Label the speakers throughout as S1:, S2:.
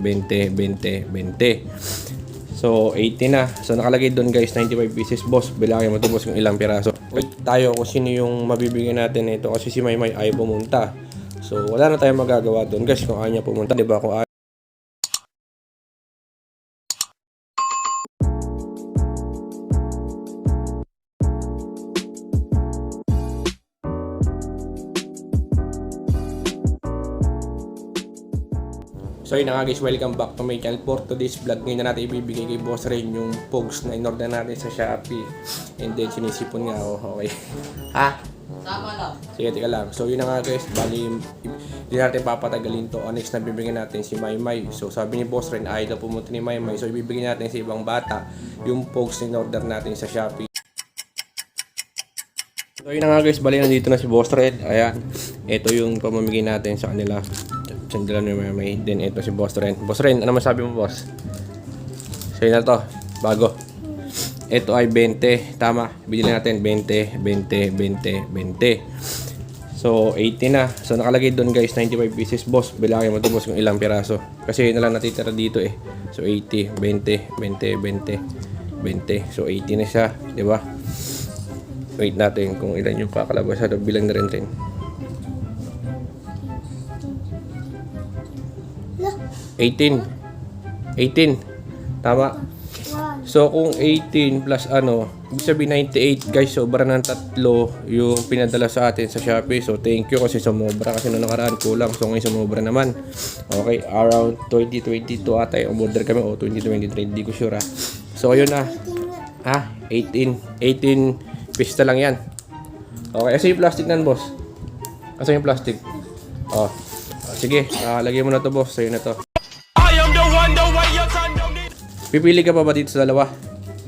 S1: 20, 20, 20. So 80 na. So nakalagay doon guys 95 pieces boss. Bilangin mo to boss kung ilang piraso. Wait tayo kung sino yung mabibigyan natin nito kasi si Maymay ay pumunta. So wala na tayong magagawa doon guys kung ayaw niya pumunta, 'di ba? Kung ayaw. So yun na nga guys, welcome back to my channel. For today's vlog, ngayon na natin ibibigay kay Boss Ren yung pogs na in-order natin sa Shopee. And then sinisipon nga ako, okay. Ha?
S2: Tama lang.
S1: Sige, tika lang. So yun na nga guys, bali hindi natin papatagalin to. Next na bibigyan natin si Maymay. So sabi ni Boss Ren, ayaw na pumunta ni Maymay. So ibibigyan natin sa ibang bata yung pogs na in-order natin sa Shopee. So yun na nga guys, bali nandito na si Boss Ren. Ayan, ito yung pamamigay natin sa kanila. Sandalan ni Maymay. Then ito si Boss Ren. Boss Ren, ano masabi mo boss? Sa'yo na to, bago. Ito ay 20, tama. Bili natin 20, 20, 20, 20. So 80 na. So nakalagay doon guys 95 pieces boss. Bilangin mo to boss kung ilang piraso. Kasi yun na lang natitira dito eh. So 80, 20, 20, 20, 20. So 80 na siya, di ba? Wait natin kung ilan yung kakalabas. Bilang na rin. 18. Tama. So kung 18 plus ibig sabihin 98 guys, sobra ng tatlo yung pinadala sa atin sa Shopee. So thank you kasi sumobra, kasi noong nakaraan kulang. So ngayon sumobra naman. Okay, around 2022 ata yung order kami o 2023, hindi ko sure ha. So ayun na. Ha? 18 piece na lang yan. Okay, asa yung plastic nan boss? Asa yung plastic? Oh. Sige, lagyan mo na to boss. Sa'yo na to. Pipili ka pa ba dito sa dalawa?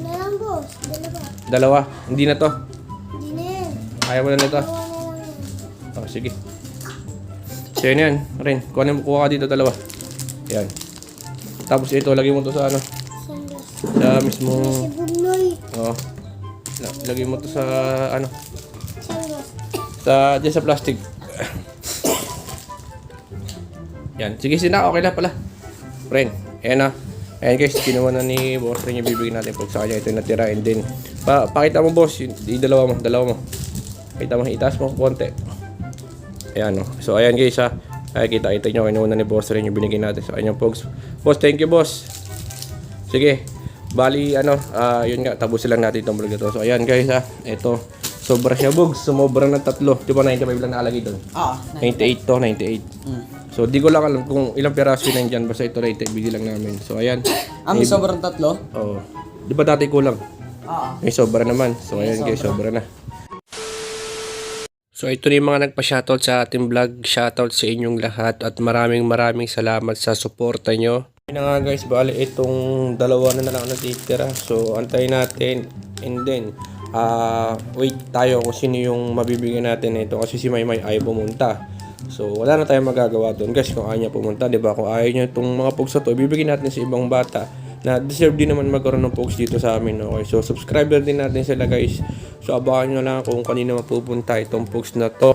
S3: Meron boss,
S1: Dalawa? Hindi na to?
S3: Hindi na yan.
S1: Ayaw mo na nito? Oh, sige. Sa'yo na yan. Rin, kuha ka dito dalawa. Yan. Tapos ito, lagay mo to sa sa mismo.
S3: Si Bugnoy.
S1: Oh. Lagay mo to sa
S3: Sandos.
S1: Diyan sa plastic. Yan. Sige, sina. Okay na pala. Ren, ayan na. Ayan guys, kinuha na ni Boss Ren yung bibigyan natin pag sa kanya. Ito yung natira. And then, pakita mo boss. Dalawa mo. Pakita mo, itaas mo konti. Ayan o. So ayan guys ha. Ay, kita nyo. Kinuha na ni Boss Ren yung binigyan natin sa kanyang pogs. Boss, thank you boss. Sige. Bali, yun nga. Tapusin lang natin itong vlog ito. So ayan guys ha. Ito. Sobra siya bogs. Sumobra ng tatlo. Di ba 95 lang nakalagay doon?
S2: Oo.
S1: 98 to, 98. So, di ko lang alam kung ilang piraso yun nandyan. Basta ito rated, bigay lang namin. So, ayan.
S2: May sobrang tatlo?
S1: Oo. Di ba dati kulang?
S2: Oo.
S1: May sobra naman. So, ayan guys, sobra na. So, ito na yung mga nagpa-shoutout sa ating vlog. Shoutout sa inyong lahat. At maraming salamat sa suporta nyo. Ayun na nga guys, bali itong dalawa na lang natitira. So, antayin natin. And then, wait tayo kung sino yung mabibigyan natin ito. Kasi si Maymay ay pumunta. So, wala na tayong magagawa doon guys kung ayaw niya pumunta, di ba? Kung ayaw niya itong mga pogs na to, ibibigay natin sa ibang bata na deserve din naman magkaroon ng pogs dito sa amin, okay? So, subscriber din natin sila guys. So, abangan nyo lang kung kanina mapupunta itong pogs na to.